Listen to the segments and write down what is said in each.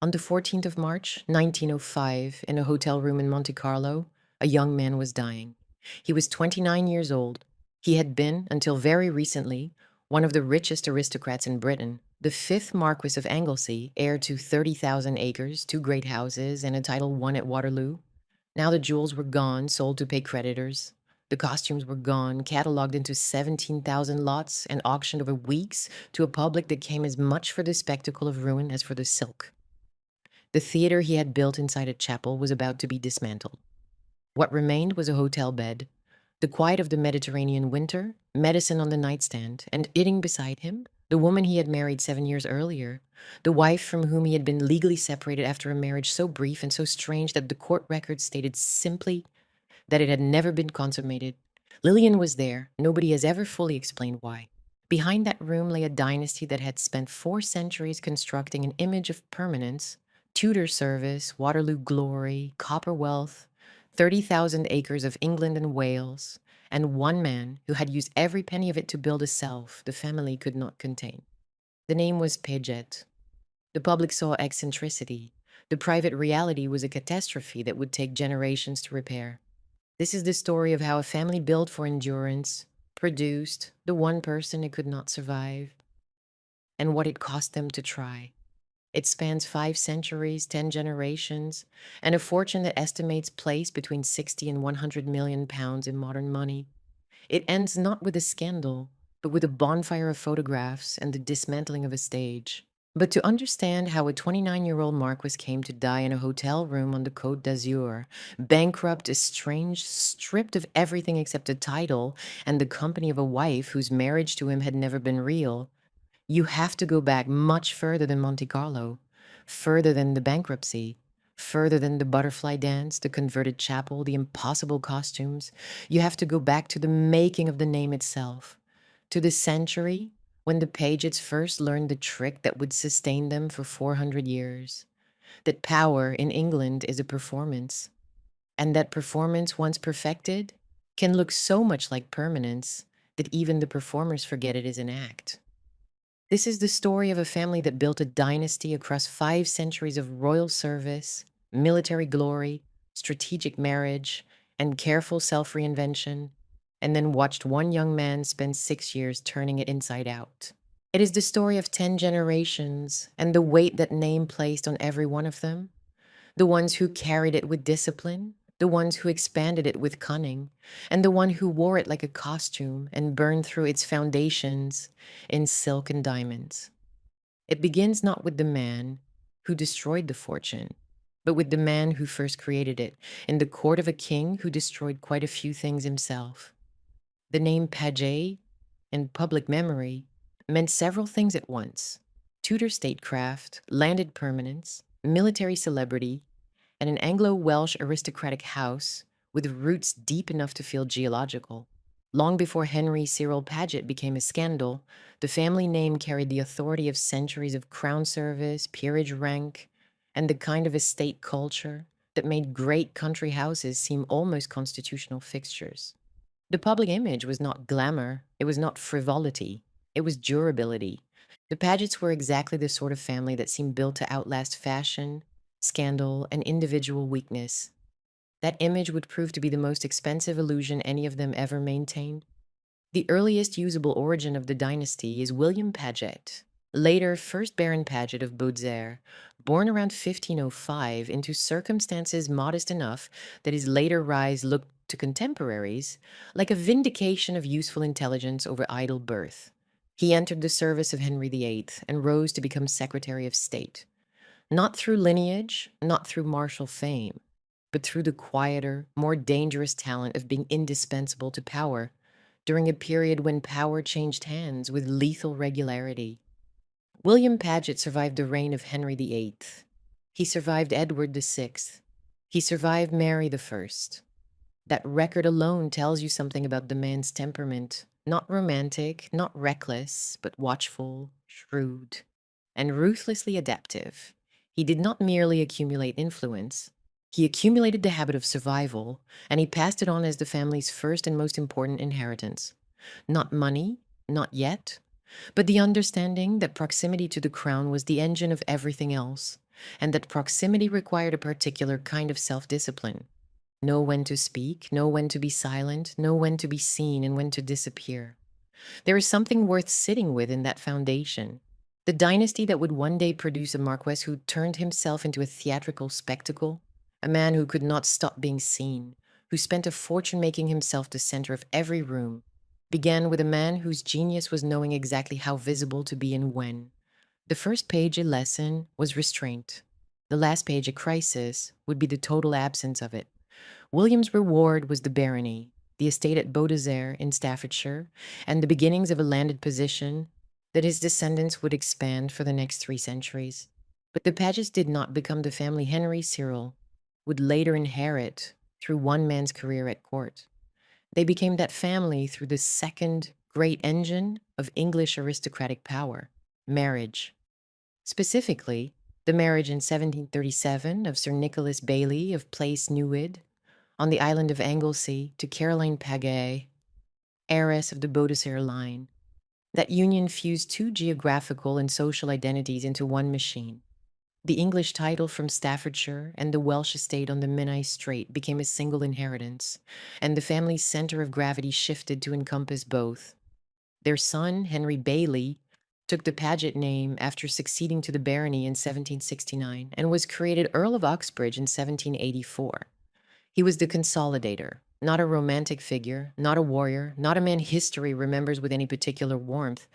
On the 14th of March, 1905, in a hotel room in Monte Carlo, a young man was dying. He was 29 years old. He had been, until very recently, one of the richest aristocrats in Britain, the fifth Marquess of Anglesey, heir to 30,000 acres, two great houses, and a title won at Waterloo. Now the jewels were gone, sold to pay creditors. The costumes were gone, catalogued into 17,000 lots, and auctioned over weeks to a public that came as much for the spectacle of ruin as for the silk. The theater he had built inside a chapel was about to be dismantled. What remained was a hotel bed, the quiet of the Mediterranean winter, medicine on the nightstand, and sitting beside him, the woman he had married 7 years earlier, the wife from whom he had been legally separated after a marriage so brief and so strange that the court records stated simply that it had never been consummated. Lillian was there. Nobody has ever fully explained why. Behind that room lay a dynasty that had spent 4 centuries constructing an image of permanence, Tudor service, Waterloo glory, copper wealth, 30,000 acres of England and Wales, and one man who had used every penny of it to build a self the family could not contain. The name was Paget. The public saw eccentricity. The private reality was a catastrophe that would take generations to repair. This is the story of how a family built for endurance produced the one person it could not survive, and what it cost them to try. It spans 5 centuries, 10 generations, and a fortune that estimates place between 60 and 100 million pounds in modern money. It ends not with a scandal, but with a bonfire of photographs and the dismantling of a stage. But to understand how a 29-year-old Marquis came to die in a hotel room on the Côte d'Azur, bankrupt, estranged, stripped of everything except a title and the company of a wife whose marriage to him had never been real, you have to go back much further than Monte Carlo, further than the bankruptcy, further than the butterfly dance, the converted chapel, the impossible costumes. You have to go back to the making of the name itself, to the century when the Pagets first learned the trick that would sustain them for 400 years, that power in England is a performance, and that performance, once perfected, can look so much like permanence that even the performers forget it is an act. This is the story of a family that built a dynasty across 5 centuries of royal service, military glory, strategic marriage, and careful self-reinvention, and then watched one young man spend 6 years turning it inside out. It is the story of 10 generations and the weight that name placed on every one of them, the ones who carried it with discipline, the ones who expanded it with cunning, and the one who wore it like a costume and burned through its foundations in silk and diamonds. It begins not with the man who destroyed the fortune, but with the man who first created it in the court of a king who destroyed quite a few things himself. The name Paget, in public memory, meant several things at once: Tudor statecraft, landed permanence, military celebrity, and an Anglo-Welsh aristocratic house with roots deep enough to feel geological. Long before Henry Cyril Paget became a scandal, the family name carried the authority of centuries of crown service, peerage rank, and the kind of estate culture that made great country houses seem almost constitutional fixtures. The public image was not glamour, it was not frivolity, it was durability. The Pagets were exactly the sort of family that seemed built to outlast fashion, scandal, and individual weakness. That image would prove to be the most expensive illusion any of them ever maintained. The earliest usable origin of the dynasty is William Paget, later 1st Baron Paget of Beaudesert, born around 1505 into circumstances modest enough that his later rise looked to contemporaries like a vindication of useful intelligence over idle birth. He entered the service of Henry VIII and rose to become Secretary of State. Not through lineage, not through martial fame, but through the quieter, more dangerous talent of being indispensable to power during a period when power changed hands with lethal regularity. William Paget survived the reign of Henry VIII. He survived Edward VI. He survived Mary I. That record alone tells you something about the man's temperament. Not romantic, not reckless, but watchful, shrewd, and ruthlessly adaptive. He did not merely accumulate influence. He accumulated the habit of survival, and he passed it on as the family's first and most important inheritance. Not money, not yet, but the understanding that proximity to the crown was the engine of everything else, and that proximity required a particular kind of self-discipline. Know when to speak, know when to be silent, know when to be seen, and when to disappear. There is something worth sitting with in that foundation. The dynasty that would one day produce a Marquess who turned himself into a theatrical spectacle, a man who could not stop being seen, who spent a fortune making himself the center of every room, began with a man whose genius was knowing exactly how visible to be and when. The first page a lesson was restraint. The last page a crisis would be the total absence of it. William's reward was the barony, the estate at Beaudesert in Staffordshire, and the beginnings of a landed position that his descendants would expand for the next 3 centuries. But the Pagets did not become the family Henry Cyril would later inherit through one man's career at court. They became that family through the second great engine of English aristocratic power, marriage. Specifically, the marriage in 1737 of Sir Nicholas Bailey of Place Newid on the island of Anglesey to Caroline Paget, heiress of the Beaudesert line. That union fused two geographical and social identities into one machine. The English title from Staffordshire and the Welsh estate on the Menai Strait became a single inheritance, and the family's center of gravity shifted to encompass both. Their son, Henry Bailey, took the Paget name after succeeding to the barony in 1769 and was created Earl of Uxbridge in 1784. He was the consolidator, not a romantic figure, not a warrior, not a man history remembers with any particular warmth,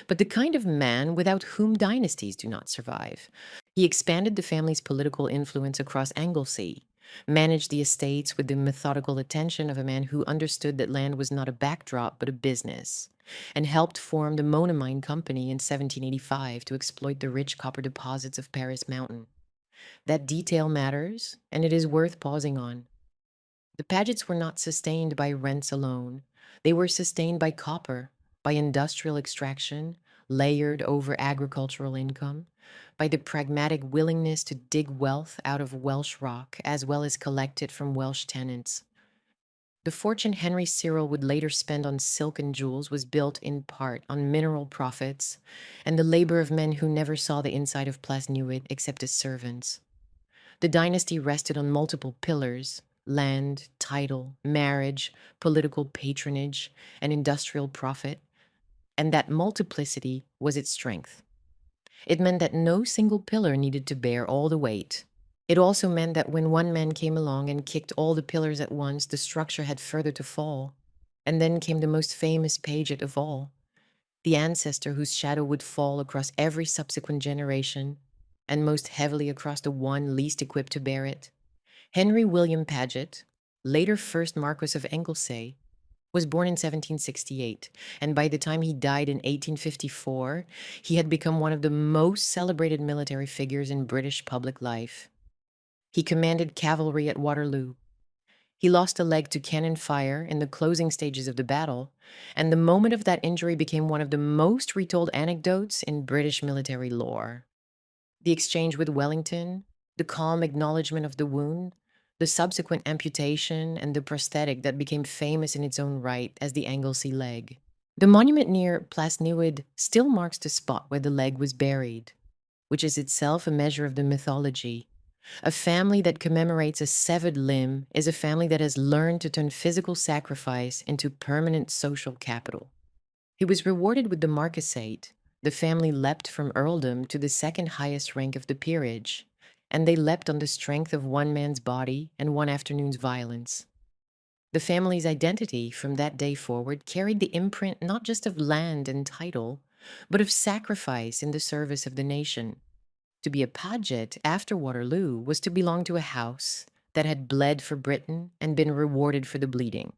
but the kind of man without whom dynasties do not survive. He expanded the family's political influence across Anglesey, managed the estates with the methodical attention of a man who understood that land was not a backdrop but a business, and helped form the Monomine Company in 1785 to exploit the rich copper deposits of Paris Mountain. That detail matters, and it is worth pausing on. The Pagets were not sustained by rents alone. They were sustained by copper, by industrial extraction, layered over agricultural income, by the pragmatic willingness to dig wealth out of Welsh rock as well as collect it from Welsh tenants. The fortune Henry Cyril would later spend on silk and jewels was built in part on mineral profits and the labor of men who never saw the inside of Place Newid except as servants. The dynasty rested on multiple pillars: land, title, marriage, political patronage, and industrial profit, and that multiplicity was its strength. It meant that no single pillar needed to bear all the weight. It also meant that when one man came along and kicked all the pillars at once, the structure had further to fall. And then came the most famous Paget of all, the ancestor whose shadow would fall across every subsequent generation, and most heavily across the one least equipped to bear it. Henry William Paget, later first Marquess of Anglesey, was born in 1768, and by the time he died in 1854, he had become one of the most celebrated military figures in British public life. He commanded cavalry at Waterloo. He lost a leg to cannon fire in the closing stages of the battle, and the moment of that injury became one of the most retold anecdotes in British military lore. The exchange with Wellington, the calm acknowledgement of the wound, the subsequent amputation, and the prosthetic that became famous in its own right as the Anglesey leg. The monument near Place Newid still marks the spot where the leg was buried, which is itself a measure of the mythology. A family that commemorates a severed limb is a family that has learned to turn physical sacrifice into permanent social capital. He was rewarded with the marquisate. The family leapt from earldom to the second highest rank of the peerage, and they leapt on the strength of one man's body and one afternoon's violence. The family's identity from that day forward carried the imprint not just of land and title, but of sacrifice in the service of the nation. To be a Paget after Waterloo was to belong to a house that had bled for Britain and been rewarded for the bleeding.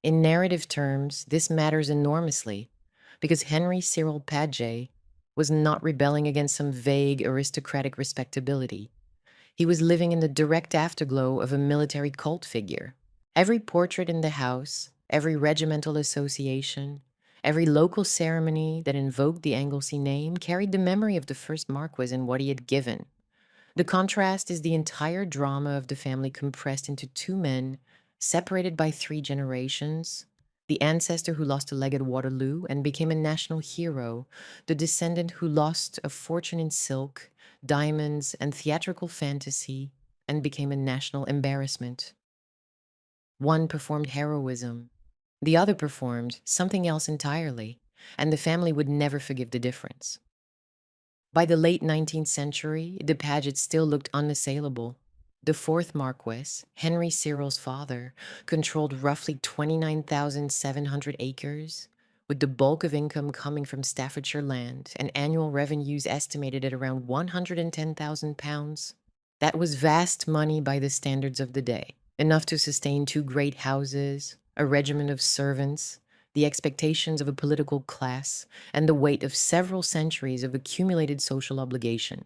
In narrative terms, this matters enormously, because Henry Cyril Paget was not rebelling against some vague aristocratic respectability. He was living in the direct afterglow of a military cult figure. Every portrait in the house, every regimental association, every local ceremony that invoked the Anglesey name carried the memory of the first Marquis and what he had given. The contrast is the entire drama of the family compressed into two men, separated by 3 generations, the ancestor who lost a leg at Waterloo and became a national hero, the descendant who lost a fortune in silk, diamonds, and theatrical fantasy and became a national embarrassment. One performed heroism, the other performed something else entirely, and the family would never forgive the difference. By the late 19th century, the Pagets still looked unassailable. The fourth Marquess, Henry Cyril's father, controlled roughly 29,700 acres, with the bulk of income coming from Staffordshire land and annual revenues estimated at around £110,000. That was vast money by the standards of the day, enough to sustain two great houses, a regiment of servants, the expectations of a political class, and the weight of several centuries of accumulated social obligation.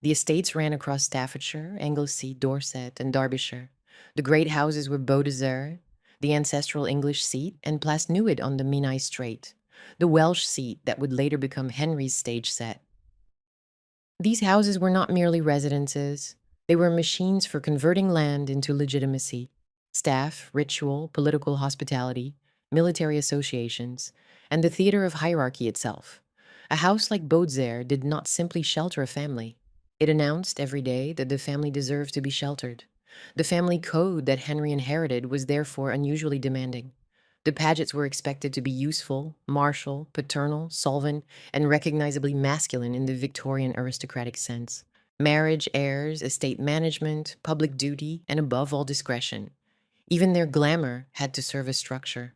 The estates ran across Staffordshire, Anglesey, Dorset, and Derbyshire. The great houses were Beaudesert, the ancestral English seat, and Place Newydd on the Menai Strait, the Welsh seat that would later become Henry's stage set. These houses were not merely residences. They were machines for converting land into legitimacy. Staff, ritual, political hospitality, military associations, and the theater of hierarchy itself. A house like Beaudesert did not simply shelter a family. It announced every day that the family deserved to be sheltered. The family code that Henry inherited was therefore unusually demanding. The Pagets were expected to be useful, martial, paternal, solvent, and recognizably masculine in the Victorian aristocratic sense. Marriage, heirs, estate management, public duty, and above all discretion. Even their glamour had to serve a structure.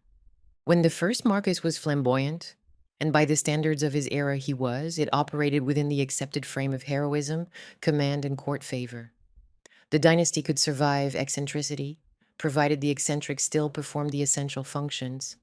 When the first Marquis was flamboyant, and by the standards of his era he was, it operated within the accepted frame of heroism, command, and court favor. The dynasty could survive eccentricity, provided the eccentric still performed the essential functions.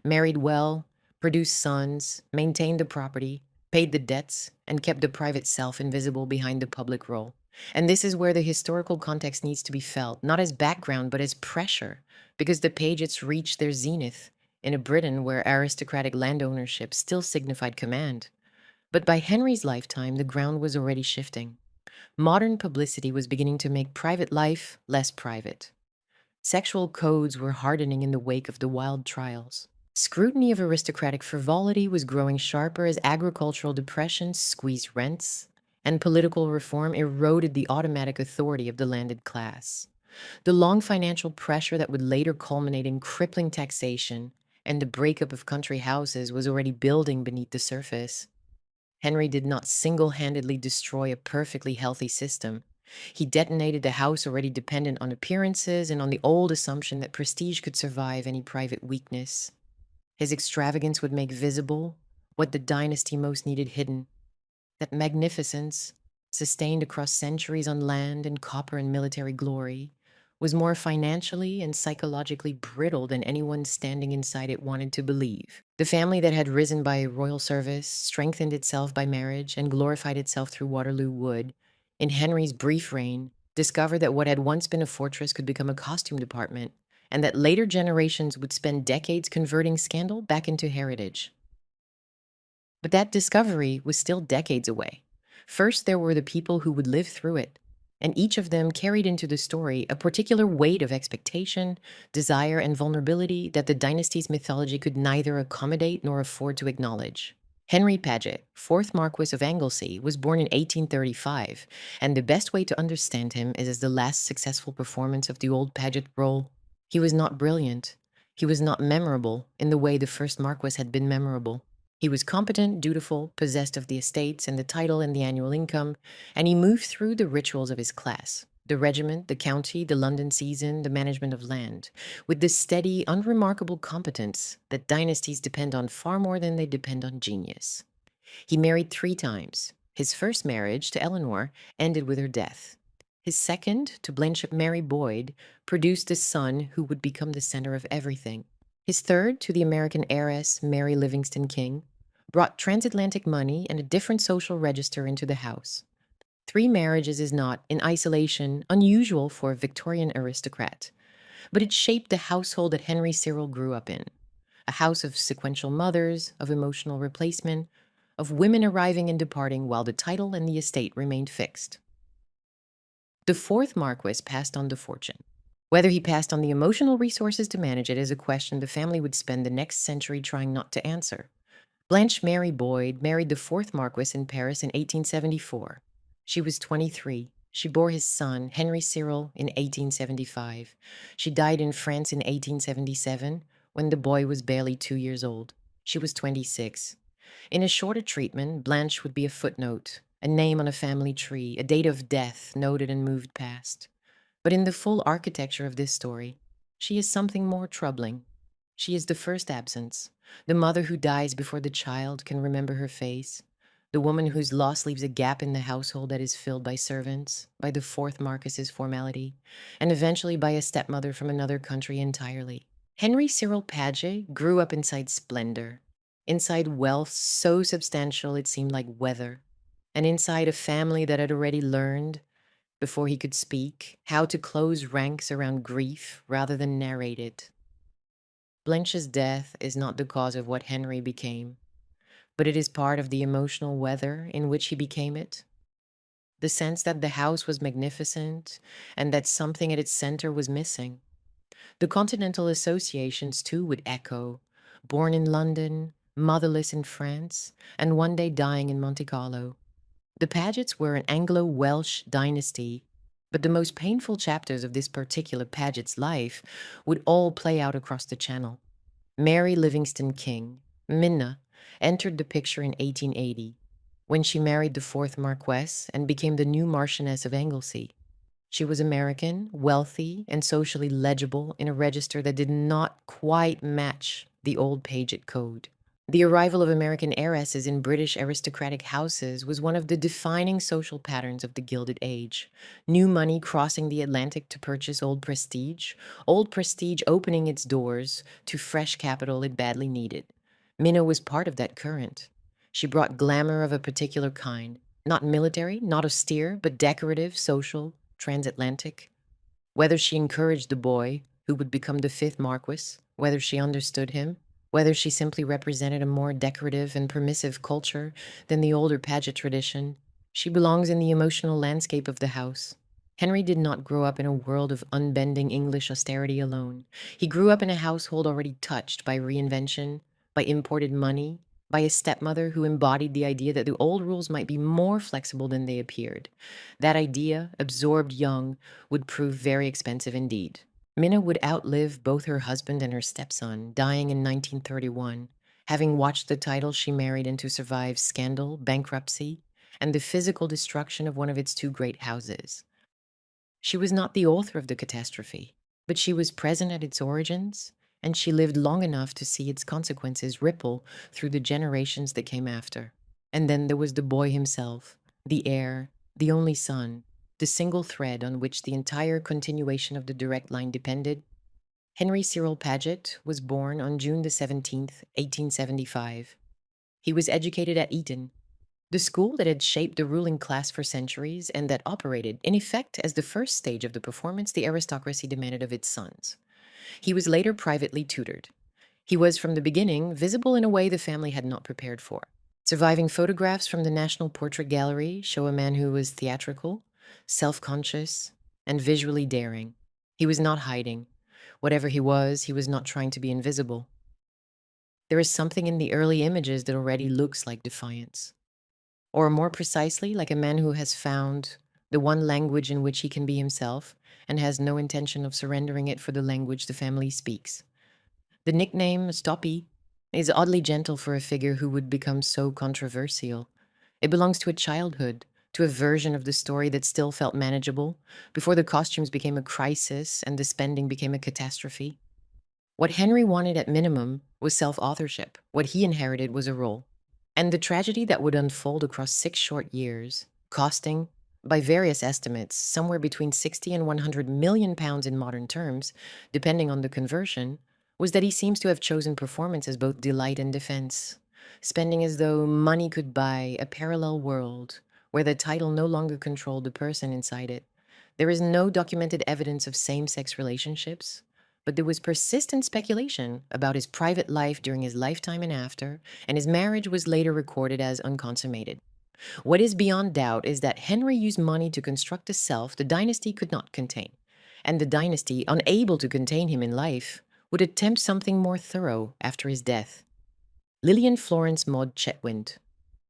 Married well, produced sons, maintained the property, paid the debts, and kept the private self invisible behind the public role. And this is where the historical context needs to be felt, not as background, but as pressure, because the Pagets reached their zenith in a Britain where aristocratic land ownership still signified command. But by Henry's lifetime, the ground was already shifting. Modern publicity was beginning to make private life less private. Sexual codes were hardening in the wake of the wild trials. Scrutiny of aristocratic frivolity was growing sharper as agricultural depression squeezed rents, and political reform eroded the automatic authority of the landed class. The long financial pressure that would later culminate in crippling taxation and the breakup of country houses was already building beneath the surface. Henry did not single-handedly destroy a perfectly healthy system. He detonated a house already dependent on appearances and on the old assumption that prestige could survive any private weakness. His extravagance would make visible what the dynasty most needed hidden. That magnificence, sustained across centuries on land and copper and military glory, was more financially and psychologically brittle than anyone standing inside it wanted to believe. The family that had risen by royal service, strengthened itself by marriage, and glorified itself through Waterloo would, in Henry's brief reign, discover that what had once been a fortress could become a costume department, and that later generations would spend decades converting scandal back into heritage. But that discovery was still decades away. First, there were the people who would live through it, and each of them carried into the story a particular weight of expectation, desire, and vulnerability that the dynasty's mythology could neither accommodate nor afford to acknowledge. Henry Paget, 4th Marquess of Anglesey, was born in 1835, and the best way to understand him is as the last successful performance of the old Paget role. He was not brilliant. He was not memorable in the way the first Marquess had been memorable. He was competent, dutiful, possessed of the estates and the title and the annual income, and he moved through the rituals of his class, the regiment, the county, the London season, the management of land, with the steady, unremarkable competence that dynasties depend on far more than they depend on genius. He married 3 times. His first marriage, to Eleanor, ended with her death. His second, to Blanchette Mary Boyd, produced a son who would become the center of everything. His third, to the American heiress Mary Livingston King, brought transatlantic money and a different social register into the house. 3 marriages is not, in isolation, unusual for a Victorian aristocrat, but it shaped the household that Henry Cyril grew up in. A house of sequential mothers, of emotional replacement, of women arriving and departing while the title and the estate remained fixed. The 4th Marquess passed on the fortune. Whether he passed on the emotional resources to manage it is a question the family would spend the next century trying not to answer. Blanche Mary Boyd married the fourth Marquis in Paris in 1874. She was 23. She bore his son, Henry Cyril, in 1875. She died in France in 1877 when the boy was barely 2 years old. She was 26. In a shorter treatment, Blanche would be a footnote, a name on a family tree, a date of death noted and moved past. But in the full architecture of this story, she is something more troubling. She is the first absence, the mother who dies before the child can remember her face, the woman whose loss leaves a gap in the household that is filled by servants, by the fourth Marquis's formality, and eventually by a stepmother from another country entirely. Henry Cyril Paget grew up inside splendor, inside wealth so substantial it seemed like weather, and inside a family that had already learned, before he could speak, how to close ranks around grief rather than narrate it. Blanche's death is not the cause of what Henry became, but it is part of the emotional weather in which he became it. The sense that the house was magnificent and that something at its center was missing. The continental associations, too, would echo, born in London, motherless in France, and one day dying in Monte Carlo. The Pagets were an Anglo-Welsh dynasty, but the most painful chapters of this particular Paget's life would all play out across the Channel. Mary Livingston King, Minna, entered the picture in 1880, when she married the fourth Marquess and became the new Marchioness of Anglesey. She was American, wealthy, and socially legible in a register that did not quite match the old Paget code. The arrival of American heiresses in British aristocratic houses was one of the defining social patterns of the Gilded Age. New money crossing the Atlantic to purchase old prestige opening its doors to fresh capital it badly needed. Minna was part of that current. She brought glamour of a particular kind, not military, not austere, but decorative, social, transatlantic. Whether she encouraged the boy, who would become the fifth Marquis, whether she understood him, whether she simply represented a more decorative and permissive culture than the older Paget tradition, she belongs in the emotional landscape of the house. Henry did not grow up in a world of unbending English austerity alone. He grew up in a household already touched by reinvention, by imported money, by a stepmother who embodied the idea that the old rules might be more flexible than they appeared. That idea, absorbed young, would prove very expensive indeed. Minna would outlive both her husband and her stepson, dying in 1931, having watched the title she married into survive scandal, bankruptcy, and the physical destruction of one of its two great houses. She was not the author of the catastrophe, but she was present at its origins, and she lived long enough to see its consequences ripple through the generations that came after. And then there was the boy himself, the heir, the only son, the single thread on which the entire continuation of the direct line depended. Henry Cyril Paget was born on June the 17th, 1875. He was educated at Eton, the school that had shaped the ruling class for centuries and that operated, in effect, as the first stage of the performance the aristocracy demanded of its sons. He was later privately tutored. He was, from the beginning, visible in a way the family had not prepared for. Surviving photographs from the National Portrait Gallery show a man who was theatrical, self-conscious, and visually daring. He was not hiding. Whatever he was not trying to be invisible. There is something in the early images that already looks like defiance. Or more precisely, like a man who has found the one language in which he can be himself and has no intention of surrendering it for the language the family speaks. The nickname Stoppy is oddly gentle for a figure who would become so controversial. It belongs to a childhood, to a version of the story that still felt manageable, before the costumes became a crisis and the spending became a catastrophe. What Henry wanted at minimum was self-authorship. What he inherited was a role. And the tragedy that would unfold across 6 short years, costing, by various estimates, somewhere between 60 and 100 million pounds in modern terms, depending on the conversion, was that he seems to have chosen performance as both delight and defense, spending as though money could buy a parallel world where the title no longer controlled the person inside it. There is no documented evidence of same-sex relationships, but there was persistent speculation about his private life during his lifetime and after, and his marriage was later recorded as unconsummated. What is beyond doubt is that Henry used money to construct a self the dynasty could not contain, and the dynasty, unable to contain him in life, would attempt something more thorough after his death. Lillian Florence Maud Chetwynd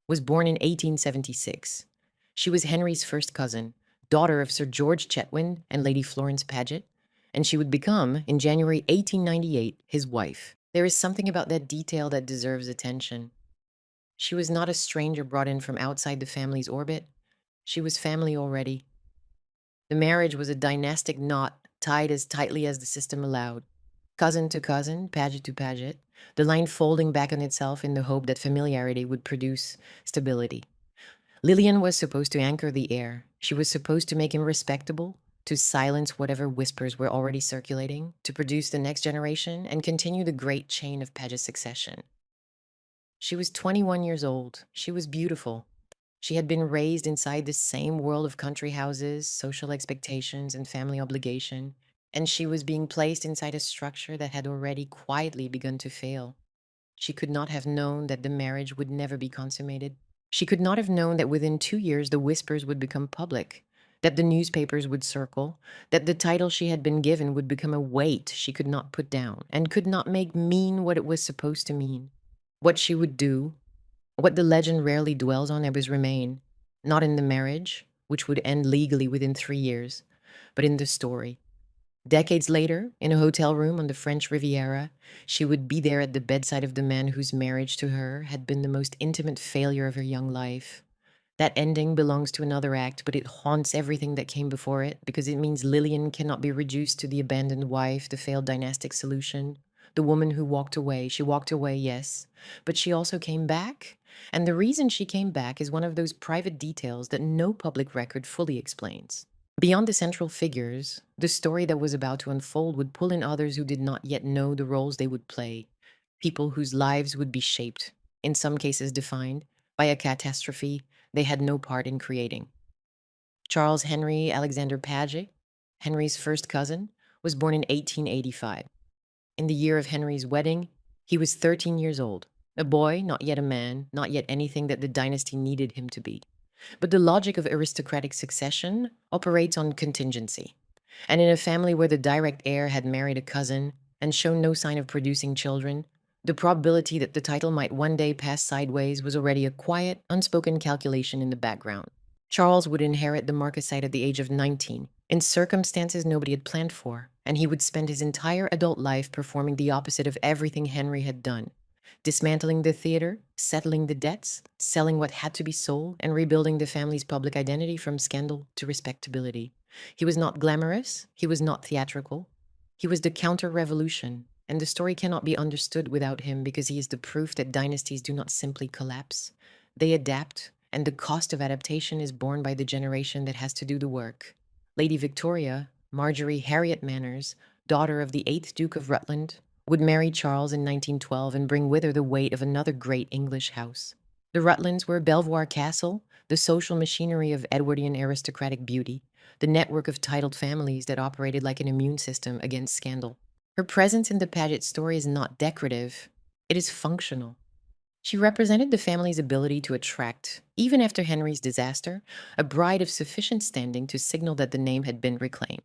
was born in 1876. She was Henry's first cousin, daughter of Sir George Chetwynd and Lady Florence Paget, and she would become, in January 1898, his wife. There is something about that detail that deserves attention. She was not a stranger brought in from outside the family's orbit. She was family already. The marriage was a dynastic knot tied as tightly as the system allowed. Cousin to cousin, Paget to Paget, the line folding back on itself in the hope that familiarity would produce stability. Lillian was supposed to anchor the heir. She was supposed to make him respectable, to silence whatever whispers were already circulating, to produce the next generation, and continue the great chain of Paget succession. She was 21 years old. She was beautiful. She had been raised inside the same world of country houses, social expectations, and family obligation, and she was being placed inside a structure that had already quietly begun to fail. She could not have known that the marriage would never be consummated. She could not have known that within 2 years the whispers would become public, that the newspapers would circle, that the title she had been given would become a weight she could not put down and could not make mean what it was supposed to mean. What she would do, what the legend rarely dwells on, was remain, not in the marriage, which would end legally within 3 years, but in the story. Decades later, in a hotel room on the French Riviera, she would be there at the bedside of the man whose marriage to her had been the most intimate failure of her young life. That ending belongs to another act, but it haunts everything that came before it, because it means Lillian cannot be reduced to the abandoned wife, the failed dynastic solution, the woman who walked away. She walked away, yes, but she also came back. And the reason she came back is one of those private details that no public record fully explains. Beyond the central figures, the story that was about to unfold would pull in others who did not yet know the roles they would play, people whose lives would be shaped, in some cases defined, by a catastrophe they had no part in creating. Charles Henry Alexander Paget, Henry's first cousin, was born in 1885. In the year of Henry's wedding, he was 13 years old, a boy, not yet a man, not yet anything that the dynasty needed him to be. But the logic of aristocratic succession operates on contingency. And in a family where the direct heir had married a cousin and shown no sign of producing children, the probability that the title might one day pass sideways was already a quiet, unspoken calculation in the background. Charles would inherit the marquisate at the age of 19, in circumstances nobody had planned for, and he would spend his entire adult life performing the opposite of everything Henry had done. Dismantling the theater, settling the debts, selling what had to be sold, and rebuilding the family's public identity from scandal to respectability. He was not glamorous, he was not theatrical. He was the counter-revolution, and the story cannot be understood without him because he is the proof that dynasties do not simply collapse. They adapt, and the cost of adaptation is borne by the generation that has to do the work. Lady Victoria, Marjorie Harriet Manners, daughter of the 8th Duke of Rutland, would marry Charles in 1912 and bring with her the weight of another great English house. The Rutlands were a Belvoir castle, the social machinery of Edwardian aristocratic beauty, the network of titled families that operated like an immune system against scandal. Her presence in the Paget story is not decorative, it is functional. She represented the family's ability to attract, even after Henry's disaster, a bride of sufficient standing to signal that the name had been reclaimed.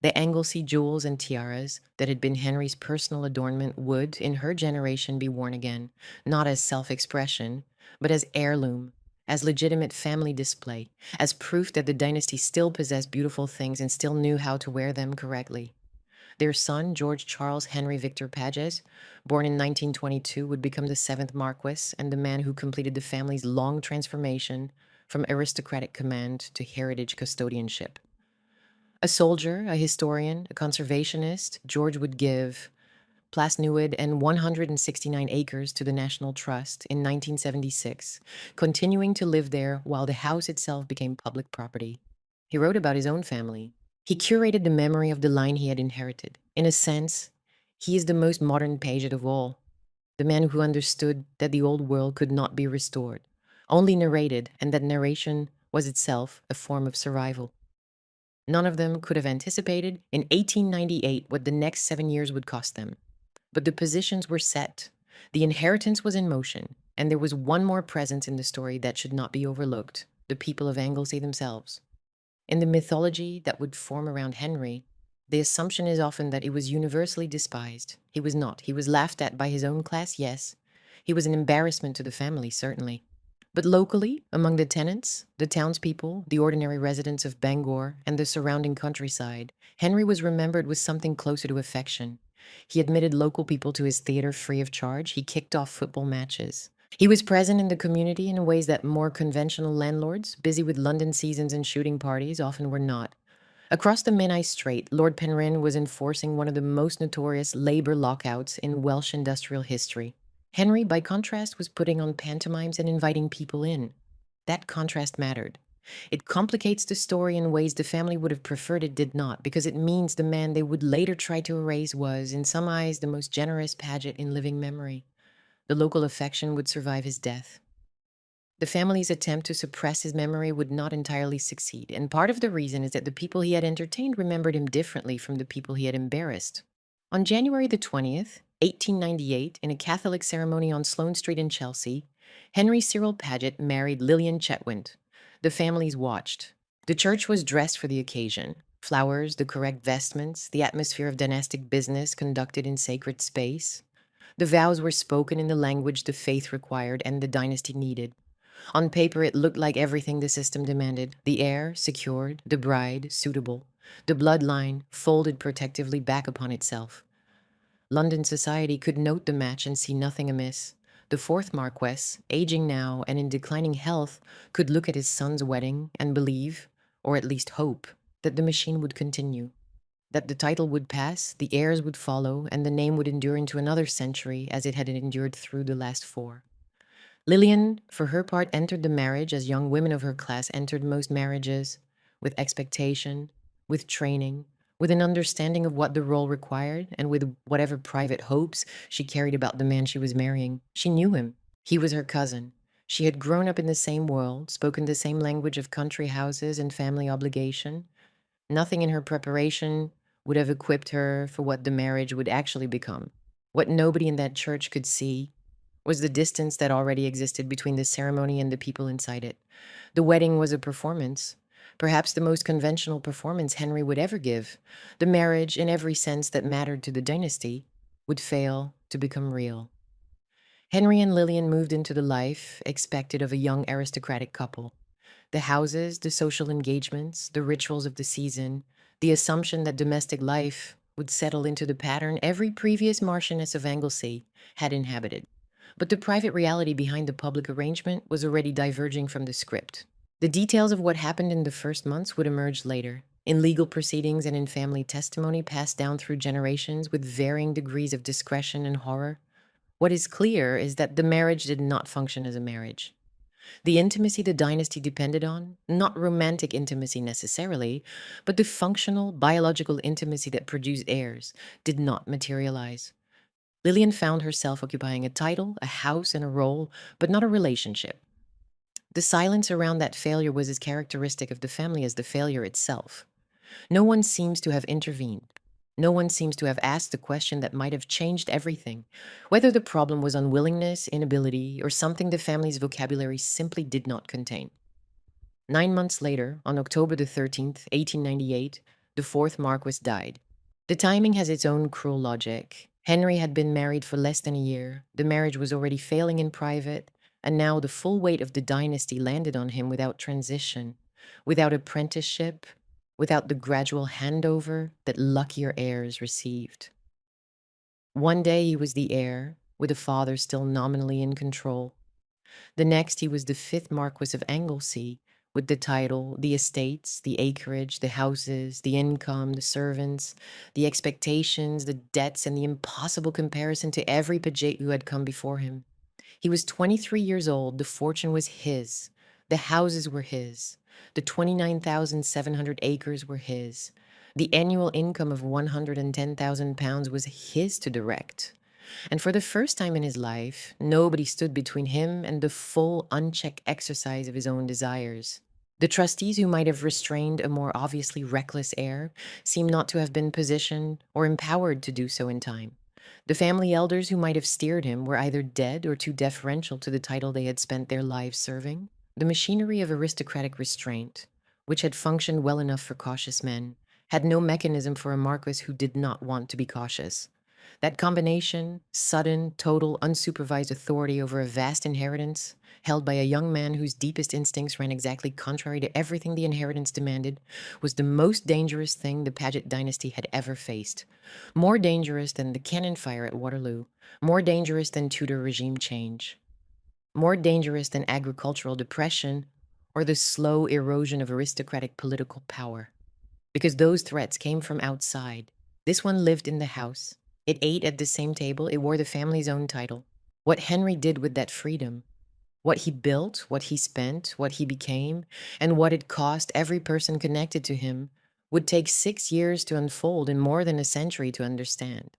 The Anglesey jewels and tiaras that had been Henry's personal adornment would, in her generation, be worn again, not as self-expression, but as heirloom, as legitimate family display, as proof that the dynasty still possessed beautiful things and still knew how to wear them correctly. Their son, George Charles Henry Victor Paget, born in 1922, would become the 7th Marquis and the man who completed the family's long transformation from aristocratic command to heritage custodianship. A soldier, a historian, a conservationist, George would give Plasnewid and 169 acres to the National Trust in 1976, continuing to live there while the house itself became public property. He wrote about his own family. He curated the memory of the line he had inherited. In a sense, he is the most modern Paget of all, the man who understood that the old world could not be restored, only narrated, and that narration was itself a form of survival. None of them could have anticipated in 1898 what the next 7 years would cost them. But the positions were set, the inheritance was in motion, and there was one more presence in the story that should not be overlooked, the people of Anglesey themselves. In the mythology that would form around Henry, The assumption is often that he was universally despised. He was not. He was laughed at by his own class, yes. He was an embarrassment to the family, certainly. But locally, among the tenants, the townspeople, the ordinary residents of Bangor, and the surrounding countryside, Henry was remembered with something closer to affection. He admitted local people to his theater free of charge. He kicked off football matches. He was present in the community in ways that more conventional landlords, busy with London seasons and shooting parties, often were not. Across the Menai Strait, Lord Penrhyn was enforcing one of the most notorious labor lockouts in Welsh industrial history. Henry, by contrast, was putting on pantomimes and inviting people in. That contrast mattered. It complicates the story in ways the family would have preferred it did not, because it means the man they would later try to erase was, in some eyes, the most generous Paget in living memory. The local affection would survive his death. The family's attempt to suppress his memory would not entirely succeed, and part of the reason is that the people he had entertained remembered him differently from the people he had embarrassed. On January the 20th, 1898, in a Catholic ceremony on Sloane Street in Chelsea, Henry Cyril Paget married Lillian Chetwynd. The families watched. The church was dressed for the occasion. Flowers, the correct vestments, the atmosphere of dynastic business conducted in sacred space. The vows were spoken in the language the faith required and the dynasty needed. On paper, it looked like everything the system demanded. The heir secured, the bride suitable, the bloodline folded protectively back upon itself. London society could note the match and see nothing amiss. The fourth Marquess, aging now and in declining health, could look at his son's wedding and believe, or at least hope, that the machine would continue, that the title would pass, the heirs would follow, and the name would endure into another century as it had endured through the last four. Lillian, for her part, entered the marriage as young women of her class entered most marriages, with expectation, with training, with an understanding of what the role required, and with whatever private hopes she carried about the man she was marrying. She knew him. He was her cousin. She had grown up in the same world, spoken the same language of country houses and family obligation. Nothing in her preparation would have equipped her for what the marriage would actually become. What nobody in that church could see was the distance that already existed between the ceremony and the people inside it. The wedding was a performance, perhaps the most conventional performance Henry would ever give. The marriage, in every sense that mattered to the dynasty, would fail to become real. Henry and Lillian moved into the life expected of a young aristocratic couple. The houses, the social engagements, the rituals of the season, the assumption that domestic life would settle into the pattern every previous Marchioness of Anglesey had inhabited. But the private reality behind the public arrangement was already diverging from the script. The details of what happened in the first months would emerge later, in legal proceedings and in family testimony passed down through generations with varying degrees of discretion and horror. What is clear is that the marriage did not function as a marriage. The intimacy the dynasty depended on, not romantic intimacy necessarily, but the functional, biological intimacy that produced heirs, did not materialize. Lillian found herself occupying a title, a house, and a role, but not a relationship. The silence around that failure was as characteristic of the family as the failure itself. No one seems to have intervened. No one seems to have asked the question that might have changed everything, whether the problem was unwillingness, inability, or something the family's vocabulary simply did not contain. 9 months later, on October the 13th, 1898, the fourth Marquess died. The timing has its own cruel logic. Henry had been married for less than a year. The marriage was already failing in private, and now the full weight of the dynasty landed on him without transition, without apprenticeship, without the gradual handover that luckier heirs received. One day he was the heir, with a father still nominally in control. The next he was the fifth Marquess of Anglesey, with the title, the estates, the acreage, the houses, the income, the servants, the expectations, the debts, and the impossible comparison to every Paget who had come before him. He was 23 years old. The fortune was his. The houses were his. The 29,700 acres were his. The annual income of £110,000 was his to direct. And for the first time in his life, nobody stood between him and the full, unchecked exercise of his own desires. The trustees who might have restrained a more obviously reckless heir seem not to have been positioned or empowered to do so in time. The family elders who might have steered him were either dead or too deferential to the title they had spent their lives serving. The machinery of aristocratic restraint, which had functioned well enough for cautious men, had no mechanism for a Marquis who did not want to be cautious. That combination, sudden, total, unsupervised authority over a vast inheritance, held by a young man whose deepest instincts ran exactly contrary to everything the inheritance demanded, was the most dangerous thing the Paget dynasty had ever faced. More dangerous than the cannon fire at Waterloo, more dangerous than Tudor regime change, more dangerous than agricultural depression or the slow erosion of aristocratic political power. Because those threats came from outside. This one lived in the house. It ate at the same table. It wore the family's own title. What Henry did with that freedom, what he built, what he spent, what he became, and what it cost every person connected to him would take 6 years to unfold and more than a century to understand.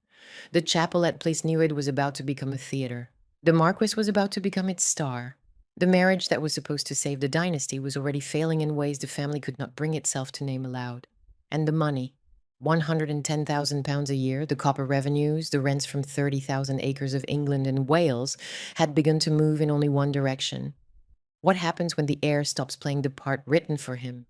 The chapel at Place Newid was about to become a theater. The Marquis was about to become its star. The marriage that was supposed to save the dynasty was already failing in ways the family could not bring itself to name aloud. And the money, £110,000 a year, the copper revenues, the rents from 30,000 acres of England and Wales, had begun to move in only one direction. What happens when the heir stops playing the part written for him?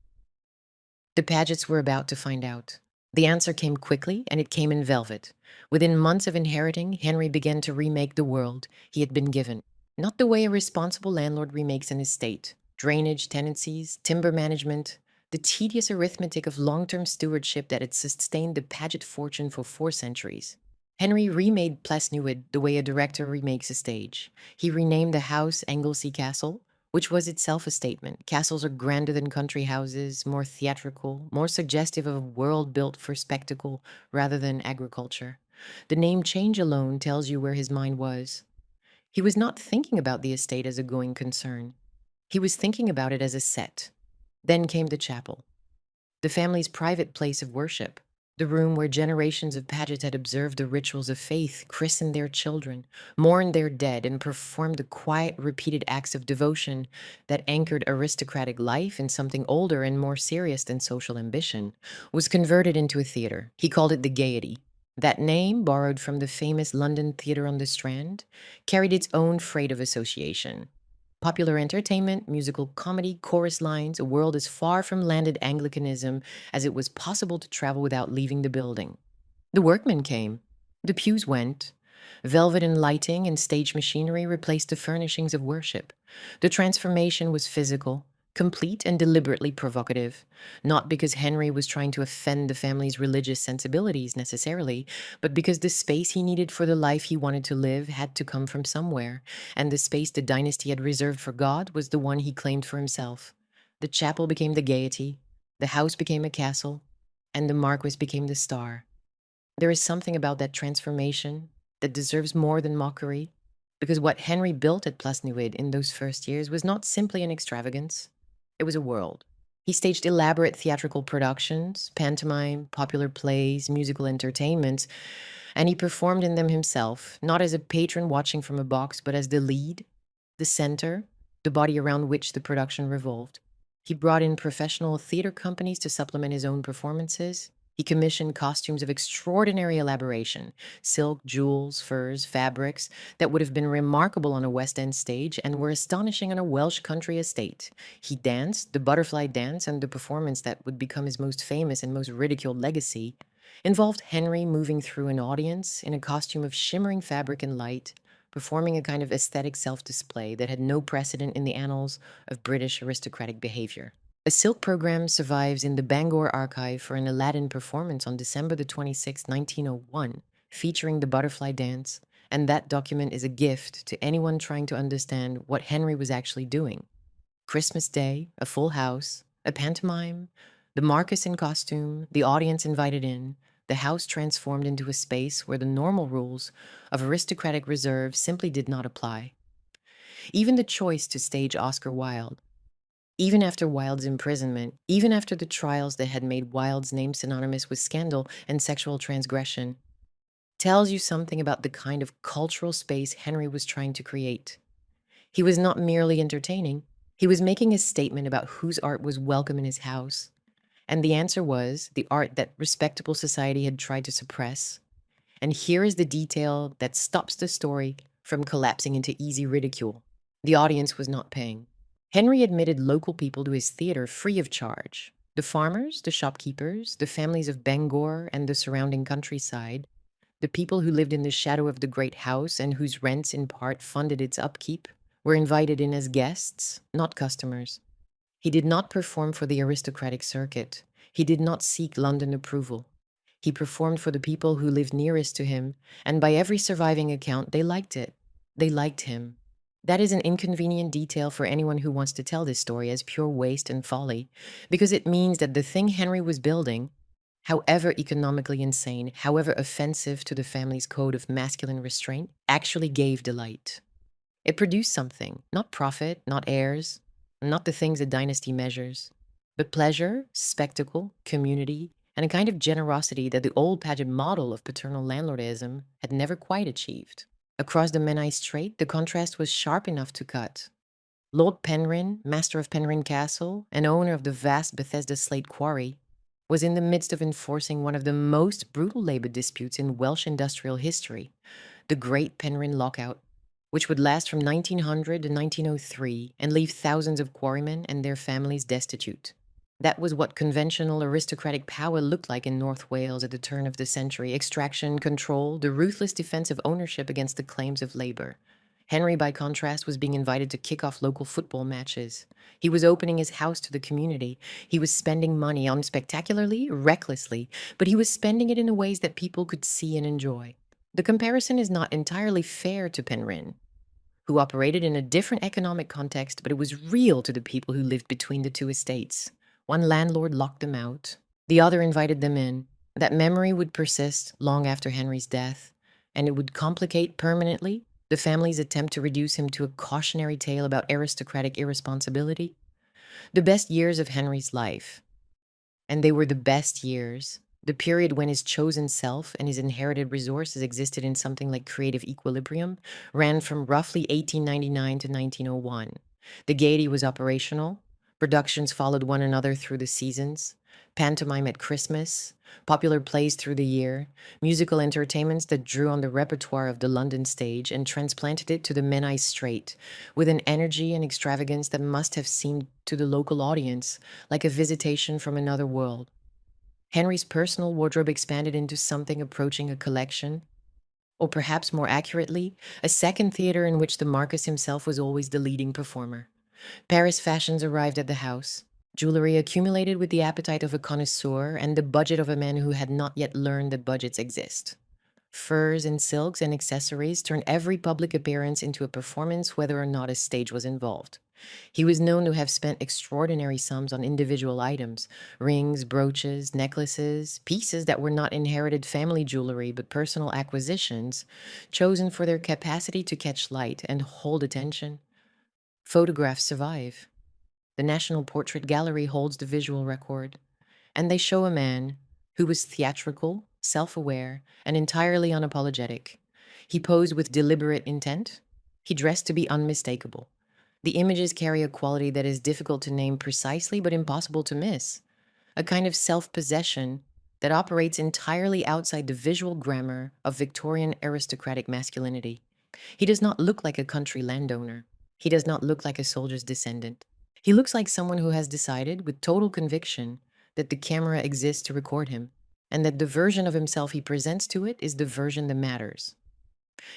The Pagets were about to find out. The answer came quickly, and it came in velvet. Within months of inheriting, Henry began to remake the world he had been given. Not the way a responsible landlord remakes an estate. Drainage, tenancies, timber management, the tedious arithmetic of long-term stewardship that had sustained the Paget fortune for 4 centuries. Henry remade Place Newid the way a director remakes a stage. He renamed the house Anglesey Castle, which was itself a statement. Castles are grander than country houses, more theatrical, more suggestive of a world built for spectacle rather than agriculture. The name change alone tells you where his mind was. He was not thinking about the estate as a going concern. He was thinking about it as a set. Then came the chapel, the family's private place of worship, the room where generations of Pagets had observed the rituals of faith, christened their children, mourned their dead, and performed the quiet, repeated acts of devotion that anchored aristocratic life in something older and more serious than social ambition, was converted into a theater. He called it the Gaiety. That name, borrowed from the famous London Theatre on the Strand, carried its own freight of association. Popular entertainment, musical comedy, chorus lines, a world as far from landed Anglicanism as it was possible to travel without leaving the building. The workmen came. The pews went. Velvet and lighting and stage machinery replaced the furnishings of worship. The transformation was physical, complete and deliberately provocative, not because Henry was trying to offend the family's religious sensibilities necessarily, but because the space he needed for the life he wanted to live had to come from somewhere, and the space the dynasty had reserved for God was the one he claimed for himself. The chapel became the Gaiety, the house became a castle, and the Marquis became the star. There is something about that transformation that deserves more than mockery, because what Henry built at Place Newid in those first years was not simply an extravagance. It was a world. He staged elaborate theatrical productions, pantomime, popular plays, musical entertainments, and he performed in them himself, not as a patron watching from a box, but as the lead, the center, the body around which the production revolved. He brought in professional theater companies to supplement his own performances. He commissioned costumes of extraordinary elaboration, silk, jewels, furs, fabrics that would have been remarkable on a West End stage and were astonishing on a Welsh country estate. He danced, the butterfly dance, and the performance that would become his most famous and most ridiculed legacy involved Henry moving through an audience in a costume of shimmering fabric and light, performing a kind of aesthetic self-display that had no precedent in the annals of British aristocratic behavior. A silk program survives in the Bangor archive for an Aladdin performance on December the 26th, 1901, featuring the butterfly dance, and that document is a gift to anyone trying to understand what Henry was actually doing. Christmas Day, a full house, a pantomime, the Marquis in costume, the audience invited in, the house transformed into a space where the normal rules of aristocratic reserve simply did not apply. Even the choice to stage Oscar Wilde, even after Wilde's imprisonment, even after the trials that had made Wilde's name synonymous with scandal and sexual transgression, tells you something about the kind of cultural space Henry was trying to create. He was not merely entertaining. He was making a statement about whose art was welcome in his house. And the answer was the art that respectable society had tried to suppress. And here is the detail that stops the story from collapsing into easy ridicule. The audience was not paying. Henry admitted local people to his theater free of charge. The farmers, the shopkeepers, the families of Bangor and the surrounding countryside, the people who lived in the shadow of the great house and whose rents in part funded its upkeep, were invited in as guests, not customers. He did not perform for the aristocratic circuit. He did not seek London approval. He performed for the people who lived nearest to him, and by every surviving account, they liked it. They liked him. That is an inconvenient detail for anyone who wants to tell this story as pure waste and folly, because it means that the thing Henry was building, however economically insane, however offensive to the family's code of masculine restraint, actually gave delight. It produced something, not profit, not heirs, not the things a dynasty measures, but pleasure, spectacle, community, and a kind of generosity that the old Paget model of paternal landlordism had never quite achieved. Across the Menai Strait, the contrast was sharp enough to cut. Lord Penrhyn, master of Penrhyn Castle and owner of the vast Bethesda slate quarry, was in the midst of enforcing one of the most brutal labor disputes in Welsh industrial history, the Great Penrhyn Lockout, which would last from 1900 to 1903 and leave thousands of quarrymen and their families destitute. That was what conventional aristocratic power looked like in North Wales at the turn of the century: extraction, control, the ruthless defense of ownership against the claims of labor. Henry, by contrast, was being invited to kick off local football matches. He was opening his house to the community. He was spending money unspectacularly, recklessly, but he was spending it in ways that people could see and enjoy. The comparison is not entirely fair to Penrhyn, who operated in a different economic context, but it was real to the people who lived between the two estates. One landlord locked them out, the other invited them in. That memory would persist long after Henry's death, and it would complicate permanently the family's attempt to reduce him to a cautionary tale about aristocratic irresponsibility. The best years of Henry's life, and they were the best years, the period when his chosen self and his inherited resources existed in something like creative equilibrium, ran from roughly 1899 to 1901. The Gaiety was operational. Productions followed one another through the seasons. Pantomime at Christmas, popular plays through the year, musical entertainments that drew on the repertoire of the London stage and transplanted it to the Menai Strait with an energy and extravagance that must have seemed to the local audience like a visitation from another world. Henry's personal wardrobe expanded into something approaching a collection, or perhaps more accurately, a second theater in which the Marquis himself was always the leading performer. Paris fashions arrived at the house. Jewelry accumulated with the appetite of a connoisseur and the budget of a man who had not yet learned that budgets exist. Furs and silks and accessories turned every public appearance into a performance, whether or not a stage was involved. He was known to have spent extraordinary sums on individual items: rings, brooches, necklaces, pieces that were not inherited family jewelry but personal acquisitions, chosen for their capacity to catch light and hold attention. Photographs survive. The National Portrait Gallery holds the visual record, and they show a man who was theatrical, self-aware, and entirely unapologetic. He posed with deliberate intent. He dressed to be unmistakable. The images carry a quality that is difficult to name precisely but impossible to miss, a kind of self-possession that operates entirely outside the visual grammar of Victorian aristocratic masculinity. He does not look like a country landowner. He does not look like a soldier's descendant. He looks like someone who has decided with total conviction that the camera exists to record him, and that the version of himself he presents to it is the version that matters.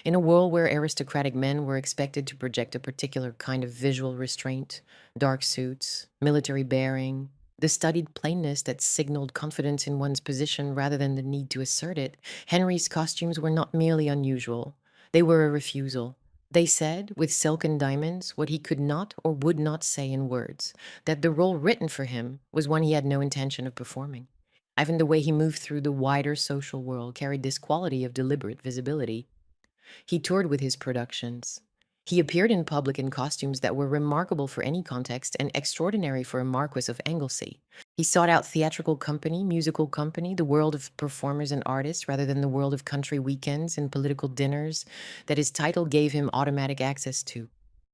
In a world where aristocratic men were expected to project a particular kind of visual restraint, dark suits, military bearing, the studied plainness that signaled confidence in one's position rather than the need to assert it, Henry's costumes were not merely unusual. They were a refusal. They said, with silk and diamonds, what he could not or would not say in words, that the role written for him was one he had no intention of performing. Even the way he moved through the wider social world carried this quality of deliberate visibility. He toured with his productions. He appeared in public in costumes that were remarkable for any context and extraordinary for a Marquess of Anglesey. He sought out theatrical company, musical company, the world of performers and artists, rather than the world of country weekends and political dinners that his title gave him automatic access to.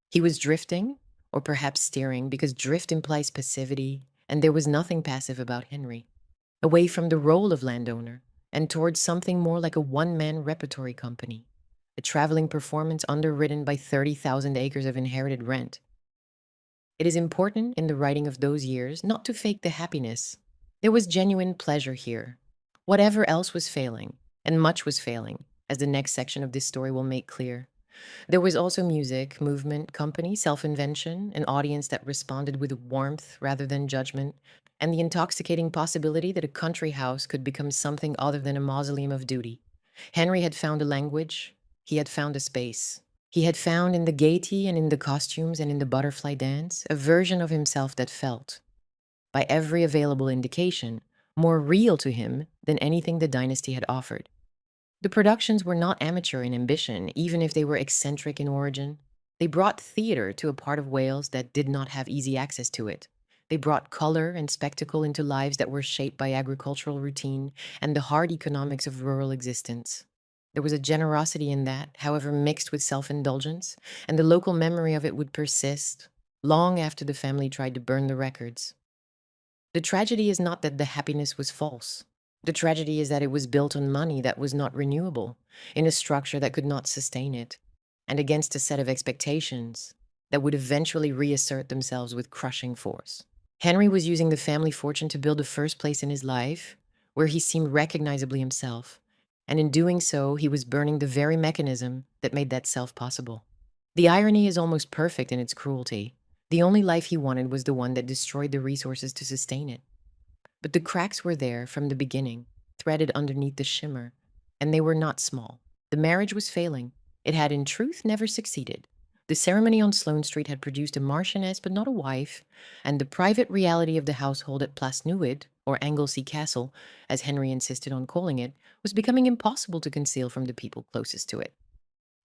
He was drifting, or perhaps steering, because drift implies passivity, and there was nothing passive about Henry. Away from the role of landowner, and towards something more like a one-man repertory company, a traveling performance underwritten by 30,000 acres of inherited rent. It is important in the writing of those years not to fake the happiness. There was genuine pleasure here. Whatever else was failing, and much was failing, as the next section of this story will make clear. There was also music, movement, company, self invention, an audience that responded with warmth rather than judgment, and the intoxicating possibility that a country house could become something other than a mausoleum of duty. Henry had found a language, he had found a space. He had found in the gaiety and in the costumes and in the butterfly dance a version of himself that felt, by every available indication, more real to him than anything the dynasty had offered. The productions were not amateur in ambition, even if they were eccentric in origin. They brought theater to a part of Wales that did not have easy access to it. They brought color and spectacle into lives that were shaped by agricultural routine and the hard economics of rural existence. There was a generosity in that, however mixed with self-indulgence, and the local memory of it would persist long after the family tried to burn the records. The tragedy is not that the happiness was false. The tragedy is that it was built on money that was not renewable, in a structure that could not sustain it, and against a set of expectations that would eventually reassert themselves with crushing force. Henry was using the family fortune to build a first place in his life, where he seemed recognizably himself, and in doing so, he was burning the very mechanism that made that self possible. The irony is almost perfect in its cruelty. The only life he wanted was the one that destroyed the resources to sustain it. But the cracks were there from the beginning, threaded underneath the shimmer, and they were not small. The marriage was failing. It had, in truth, never succeeded. The ceremony on Sloane Street had produced a marchioness but not a wife, and the private reality of the household at Plasnewid, or Anglesey Castle, as Henry insisted on calling it, was becoming impossible to conceal from the people closest to it.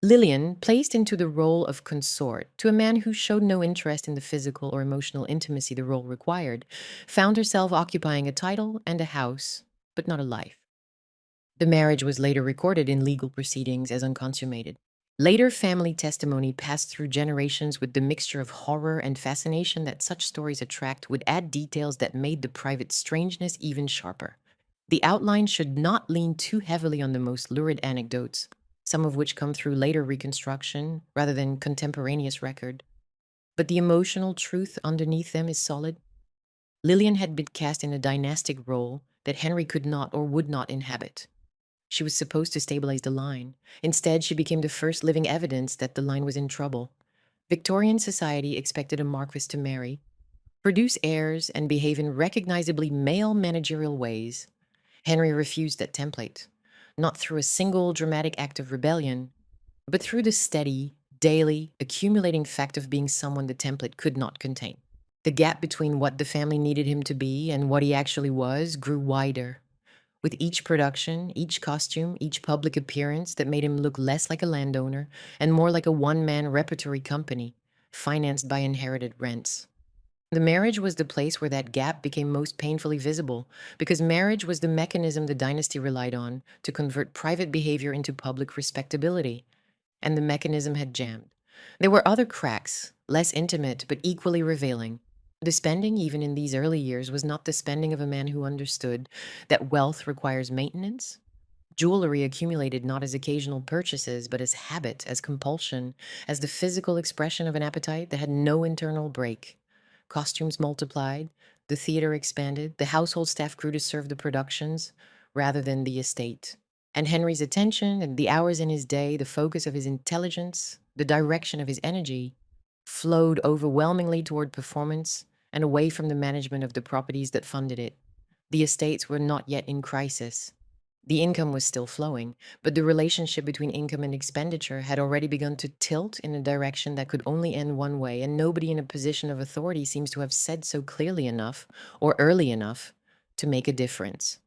Lillian, placed into the role of consort to a man who showed no interest in the physical or emotional intimacy the role required, found herself occupying a title and a house, but not a life. The marriage was later recorded in legal proceedings as unconsummated. Later family testimony passed through generations with the mixture of horror and fascination that such stories attract would add details that made the private strangeness even sharper. The outline should not lean too heavily on the most lurid anecdotes, some of which come through later reconstruction rather than contemporaneous record. But the emotional truth underneath them is solid. Lillian had been cast in a dynastic role that Henry could not or would not inhabit. She was supposed to stabilize the line. Instead, she became the first living evidence that the line was in trouble. Victorian society expected a marquis to marry, produce heirs, and behave in recognizably male managerial ways. Henry refused that template, not through a single dramatic act of rebellion, but through the steady, daily, accumulating fact of being someone the template could not contain. The gap between what the family needed him to be and what he actually was grew wider. With each production, each costume, each public appearance that made him look less like a landowner and more like a one-man repertory company, financed by inherited rents. The marriage was the place where that gap became most painfully visible, because marriage was the mechanism the dynasty relied on to convert private behavior into public respectability, and the mechanism had jammed. There were other cracks, less intimate but equally revealing. The spending, even in these early years, was not the spending of a man who understood that wealth requires maintenance. Jewelry accumulated not as occasional purchases, but as habit, as compulsion, as the physical expression of an appetite that had no internal break. Costumes multiplied, the theater expanded, the household staff grew to serve the productions rather than the estate. And Henry's attention and the hours in his day, the focus of his intelligence, the direction of his energy, flowed overwhelmingly toward performance and away from the management of the properties that funded it. The estates were not yet in crisis. The income was still flowing, but the relationship between income and expenditure had already begun to tilt in a direction that could only end one way, and nobody in a position of authority seems to have said so clearly enough or early enough to make a difference.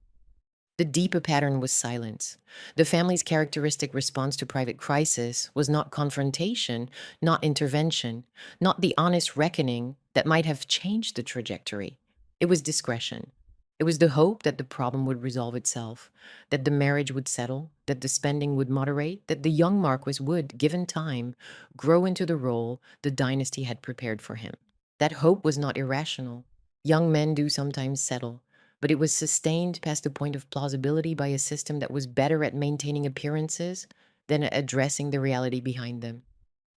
The deeper pattern was silence. The family's characteristic response to private crisis was not confrontation, not intervention, not the honest reckoning that might have changed the trajectory. It was discretion. It was the hope that the problem would resolve itself, that the marriage would settle, that the spending would moderate, that the young Marquis would, given time, grow into the role the dynasty had prepared for him. That hope was not irrational. Young men do sometimes settle, but it was sustained past the point of plausibility by a system that was better at maintaining appearances than at addressing the reality behind them.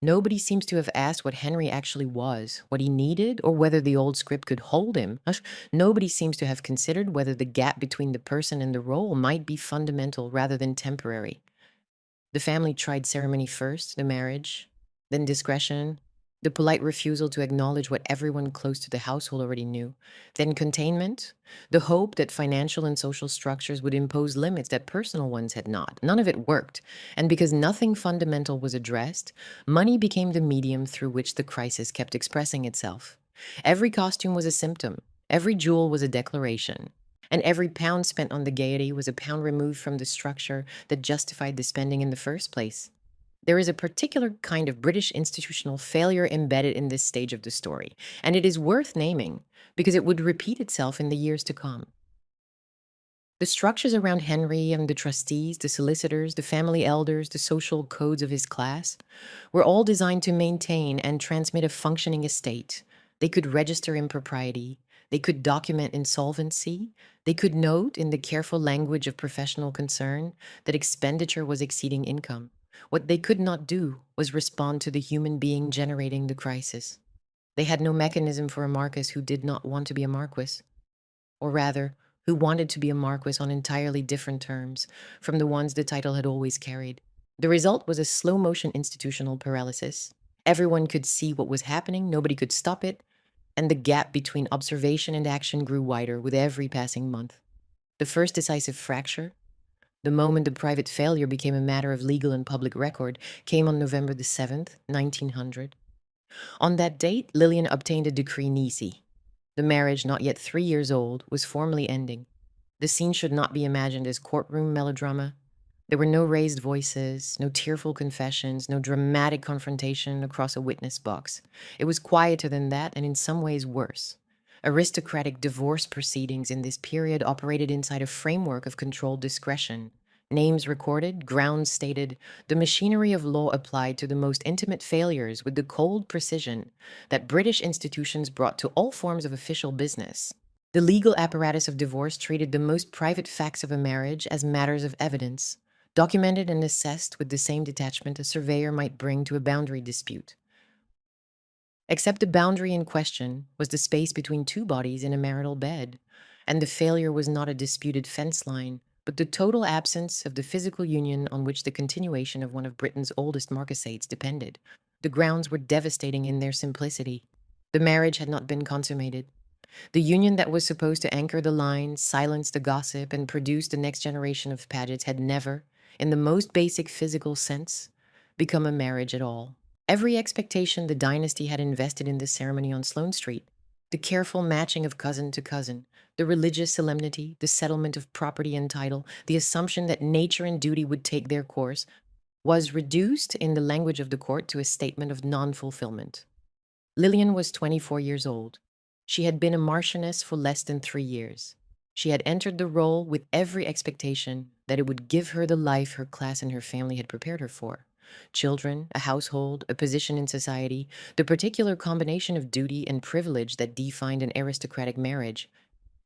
Nobody seems to have asked what Henry actually was, what he needed, or whether the old script could hold him. Nobody seems to have considered whether the gap between the person and the role might be fundamental rather than temporary. The family tried ceremony first, the marriage, then discretion, the polite refusal to acknowledge what everyone close to the household already knew, then containment, the hope that financial and social structures would impose limits that personal ones had not. None of it worked, and because nothing fundamental was addressed, money became the medium through which the crisis kept expressing itself. Every costume was a symptom, every jewel was a declaration, and every pound spent on the gaiety was a pound removed from the structure that justified the spending in the first place. There is a particular kind of British institutional failure embedded in this stage of the story, and it is worth naming because it would repeat itself in the years to come. The structures around Henry and the trustees, the solicitors, the family elders, the social codes of his class were all designed to maintain and transmit a functioning estate. They could register impropriety, they could document insolvency, they could note in the careful language of professional concern that expenditure was exceeding income. What they could not do was respond to the human being generating the crisis. They had no mechanism for a Marquess who did not want to be a Marquis, or rather, who wanted to be a Marquis on entirely different terms from the ones the title had always carried. The result was a slow-motion institutional paralysis. Everyone could see what was happening, nobody could stop it, and the gap between observation and action grew wider with every passing month. The first decisive fracture, the moment the private failure became a matter of legal and public record, came on November the 7th, 1900. On that date, Lillian obtained a decree nisi. The marriage, not yet 3 years old, was formally ending. The scene should not be imagined as courtroom melodrama. There were no raised voices, no tearful confessions, no dramatic confrontation across a witness box. It was quieter than that, and in some ways worse. Aristocratic divorce proceedings in this period operated inside a framework of controlled discretion. Names recorded, grounds stated, the machinery of law applied to the most intimate failures with the cold precision that British institutions brought to all forms of official business. The legal apparatus of divorce treated the most private facts of a marriage as matters of evidence, documented and assessed with the same detachment a surveyor might bring to a boundary dispute. Except the boundary in question was the space between two bodies in a marital bed, and the failure was not a disputed fence line, but the total absence of the physical union on which the continuation of one of Britain's oldest marquisates depended. The grounds were devastating in their simplicity. The marriage had not been consummated. The union that was supposed to anchor the line, silence the gossip, and produce the next generation of Pagets had never, in the most basic physical sense, become a marriage at all. Every expectation the dynasty had invested in this ceremony on Sloane Street, the careful matching of cousin to cousin, the religious solemnity, the settlement of property and title, the assumption that nature and duty would take their course, was reduced, in the language of the court, to a statement of non-fulfillment. Lillian was 24 years old. She had been a marchioness for less than 3 years. She had entered the role with every expectation that it would give her the life her class and her family had prepared her for. Children, a household, a position in society, the particular combination of duty and privilege that defined an aristocratic marriage.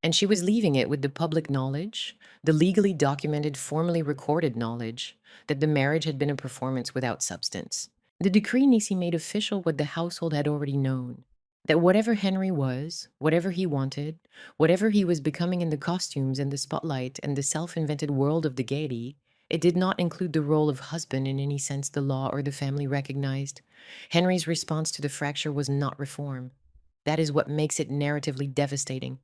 And she was leaving it with the public knowledge, the legally documented, formally recorded knowledge, that the marriage had been a performance without substance. The decree nisi made official what the household had already known, that whatever Henry was, whatever he wanted, whatever he was becoming in the costumes and the spotlight and the self-invented world of the gaiety, it did not include the role of husband in any sense the law or the family recognized. Henry's response to the fracture was not reform. That is what makes it narratively devastating.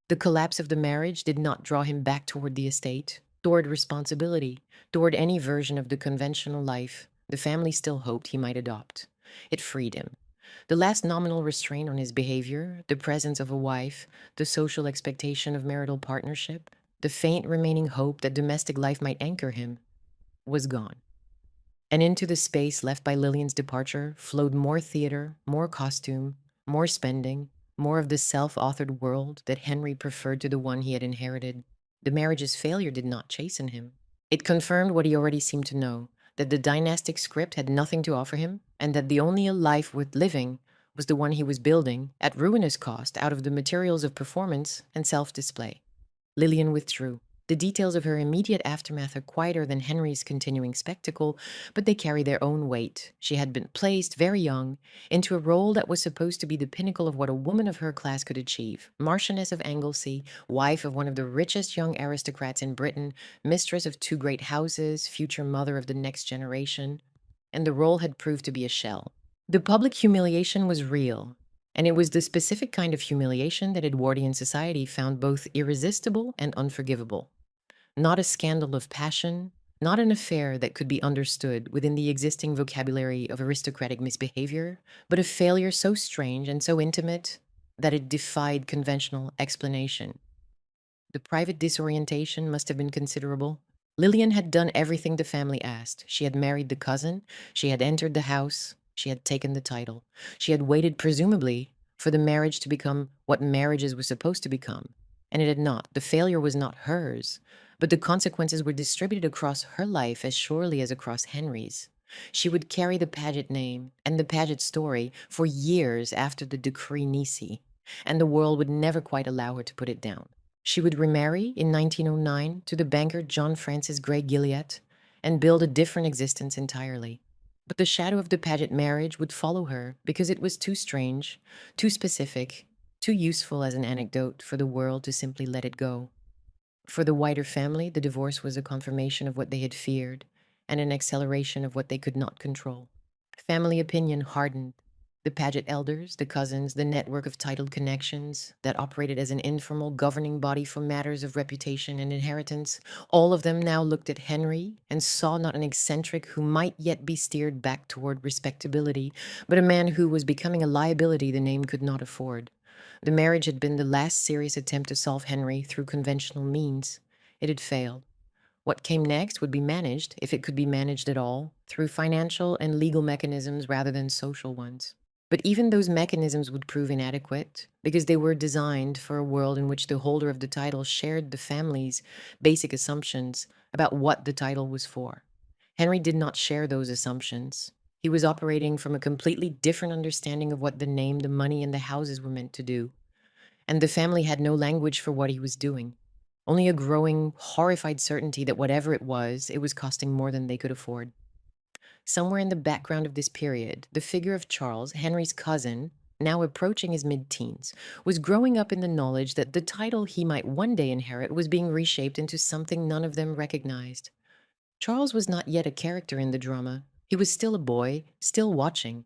The collapse of the marriage did not draw him back toward the estate, toward responsibility, toward any version of the conventional life the family still hoped he might adopt. It freed him. The last nominal restraint on his behavior, the presence of a wife, the social expectation of marital partnership, the faint remaining hope that domestic life might anchor him, was gone. And into the space left by Lillian's departure flowed more theater, more costume, more spending, more of the self-authored world that Henry preferred to the one he had inherited. The marriage's failure did not chasten him. It confirmed what he already seemed to know, that the dynastic script had nothing to offer him, and that the only life worth living was the one he was building, at ruinous cost, out of the materials of performance and self-display. Lillian withdrew. The details of her immediate aftermath are quieter than Henry's continuing spectacle, but they carry their own weight. She had been placed, very young, into a role that was supposed to be the pinnacle of what a woman of her class could achieve. Marquess of Anglesey, wife of one of the richest young aristocrats in Britain, mistress of two great houses, future mother of the next generation, and the role had proved to be a shell. The public humiliation was real, and it was the specific kind of humiliation that Edwardian society found both irresistible and unforgivable. Not a scandal of passion, not an affair that could be understood within the existing vocabulary of aristocratic misbehavior, but a failure so strange and so intimate that it defied conventional explanation. The private disorientation must have been considerable. Lillian had done everything the family asked. She had married the cousin, she had entered the house, she had taken the title. She had waited, presumably, for the marriage to become what marriages were supposed to become. And it had not. The failure was not hers, but the consequences were distributed across her life as surely as across Henry's. She would carry the Paget name and the Paget story for years after the decree Nisi, and the world would never quite allow her to put it down. She would remarry in 1909 to the banker John Francis Gray Gilliatt and build a different existence entirely. But the shadow of the Paget marriage would follow her because it was too strange, too specific, too useful as an anecdote for the world to simply let it go. For the wider family, the divorce was a confirmation of what they had feared and an acceleration of what they could not control. Family opinion hardened. The Paget elders, the cousins, the network of titled connections that operated as an informal governing body for matters of reputation and inheritance, all of them now looked at Henry and saw not an eccentric who might yet be steered back toward respectability, but a man who was becoming a liability the name could not afford. The marriage had been the last serious attempt to solve Henry through conventional means. It had failed. What came next would be managed, if it could be managed at all, through financial and legal mechanisms rather than social ones. But even those mechanisms would prove inadequate because they were designed for a world in which the holder of the title shared the family's basic assumptions about what the title was for. Henry did not share those assumptions. He was operating from a completely different understanding of what the name, the money, and the houses were meant to do. And the family had no language for what he was doing. Only a growing, horrified certainty that whatever it was costing more than they could afford. Somewhere in the background of this period, the figure of Charles, Henry's cousin, now approaching his mid-teens, was growing up in the knowledge that the title he might one day inherit was being reshaped into something none of them recognized. Charles was not yet a character in the drama. He was still a boy, still watching.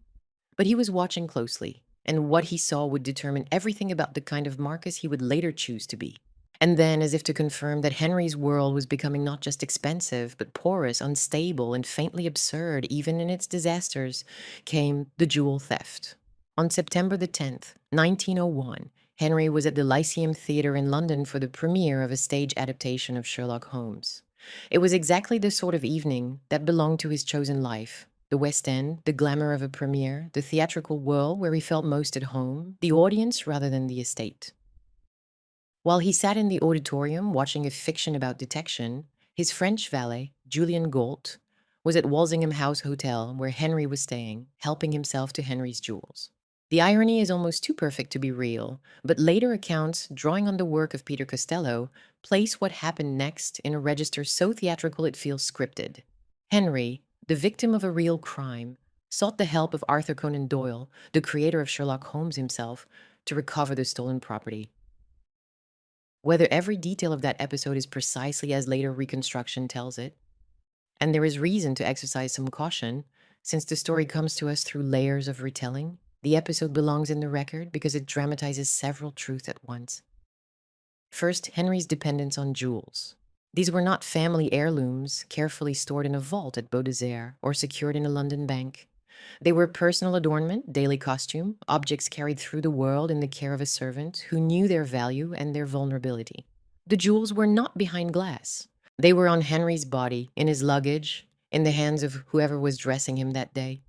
But he was watching closely, and what he saw would determine everything about the kind of Marquis he would later choose to be. And then, as if to confirm that Henry's world was becoming not just expensive, but porous, unstable, and faintly absurd, even in its disasters, came the jewel theft. On September the 10th, 1901, Henry was at the Lyceum Theatre in London for the premiere of a stage adaptation of Sherlock Holmes. It was exactly the sort of evening that belonged to his chosen life. The West End, the glamour of a premiere, the theatrical world where he felt most at home, the audience rather than the estate. While he sat in the auditorium watching a fiction about detection, his French valet, Julien Gault, was at Walsingham House Hotel where Henry was staying, helping himself to Henry's jewels. The irony is almost too perfect to be real, but later accounts, drawing on the work of Peter Costello, place what happened next in a register so theatrical it feels scripted. Henry, the victim of a real crime, sought the help of Arthur Conan Doyle, the creator of Sherlock Holmes himself, to recover the stolen property. Whether every detail of that episode is precisely as later reconstruction tells it, and there is reason to exercise some caution, since the story comes to us through layers of retelling, the episode belongs in the record because it dramatizes several truths at once. First, Henry's dependence on jewels. These were not family heirlooms carefully stored in a vault at Beaudesert or secured in a London bank. They were personal adornment, daily costume, objects carried through the world in the care of a servant who knew their value and their vulnerability. The jewels were not behind glass. They were on Henry's body, in his luggage, in the hands of whoever was dressing him that day.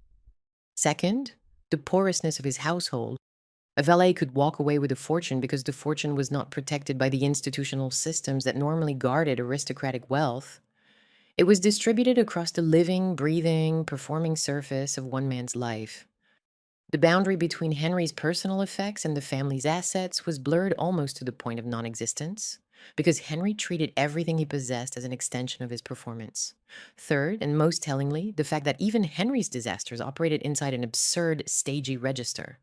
Second, the porousness of his household. A valet could walk away with a fortune because the fortune was not protected by the institutional systems that normally guarded aristocratic wealth. It was distributed across the living, breathing, performing surface of one man's life. The boundary between Henry's personal effects and the family's assets was blurred almost to the point of non-existence. because Henry treated everything he possessed as an extension of his performance. Third, and most tellingly, the fact that even Henry's disasters operated inside an absurd, stagey register.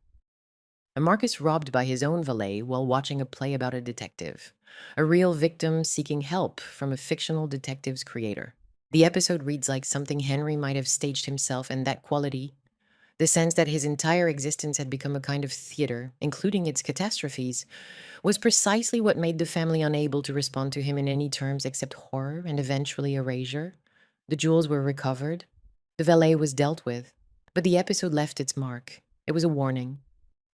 A Marquis robbed by his own valet while watching a play about a detective. A real victim seeking help from a fictional detective's creator. The episode reads like something Henry might have staged himself, and that quality, the sense that his entire existence had become a kind of theater, including its catastrophes, was precisely what made the family unable to respond to him in any terms except horror and eventually erasure. The jewels were recovered. The valet was dealt with. But the episode left its mark. It was a warning.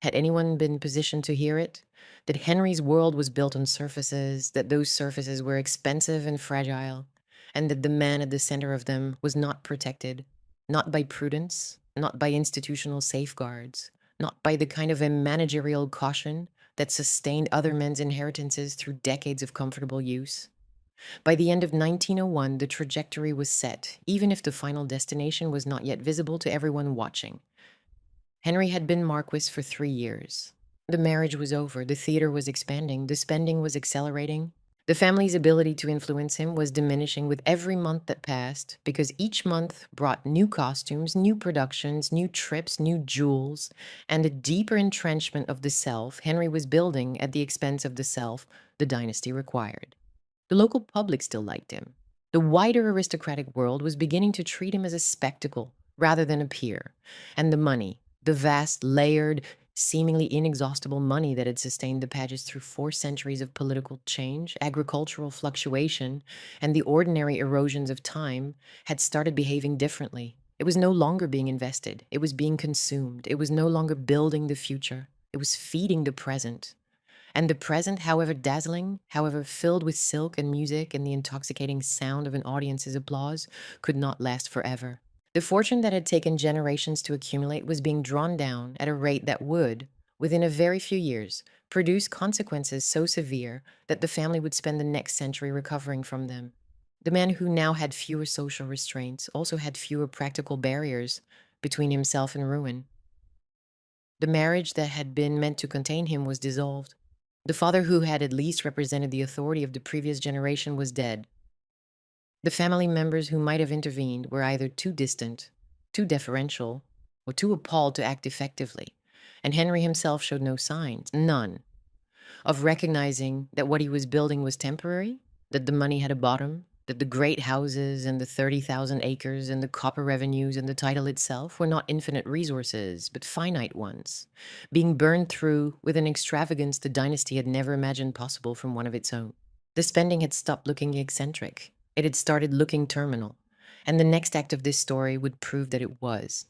Had anyone been positioned to hear it? That Henry's world was built on surfaces, that those surfaces were expensive and fragile, and that the man at the center of them was not protected, not by prudence, not by institutional safeguards, not by the kind of a managerial caution that sustained other men's inheritances through decades of comfortable use. By the end of 1901, the trajectory was set, even if the final destination was not yet visible to everyone watching. Henry had been Marquis for 3 years. The marriage was over, the theater was expanding, the spending was accelerating. The family's ability to influence him was diminishing with every month that passed, because each month brought new costumes, new productions, new trips, new jewels, and a deeper entrenchment of the self Henry was building at the expense of the self the dynasty required. The local public still liked him. The wider aristocratic world was beginning to treat him as a spectacle rather than a peer, and the money, the vast, layered, seemingly inexhaustible money that had sustained the Pagets through 4 centuries of political change, agricultural fluctuation, and the ordinary erosions of time, had started behaving differently. It was no longer being invested. It was being consumed. It was no longer building the future. It was feeding the present. And the present, however dazzling, however filled with silk and music and the intoxicating sound of an audience's applause, could not last forever. The fortune that had taken generations to accumulate was being drawn down at a rate that would, within a very few years, produce consequences so severe that the family would spend the next century recovering from them. The man who now had fewer social restraints also had fewer practical barriers between himself and ruin. The marriage that had been meant to contain him was dissolved. The father who had at least represented the authority of the previous generation was dead. The family members who might have intervened were either too distant, too deferential, or too appalled to act effectively, and Henry himself showed no signs, none, of recognizing that what he was building was temporary, that the money had a bottom, that the great houses and the 30,000 acres and the copper revenues and the title itself were not infinite resources, but finite ones, being burned through with an extravagance the dynasty had never imagined possible from one of its own. The spending had stopped looking eccentric. It had started looking terminal, and the next act of this story would prove that it was.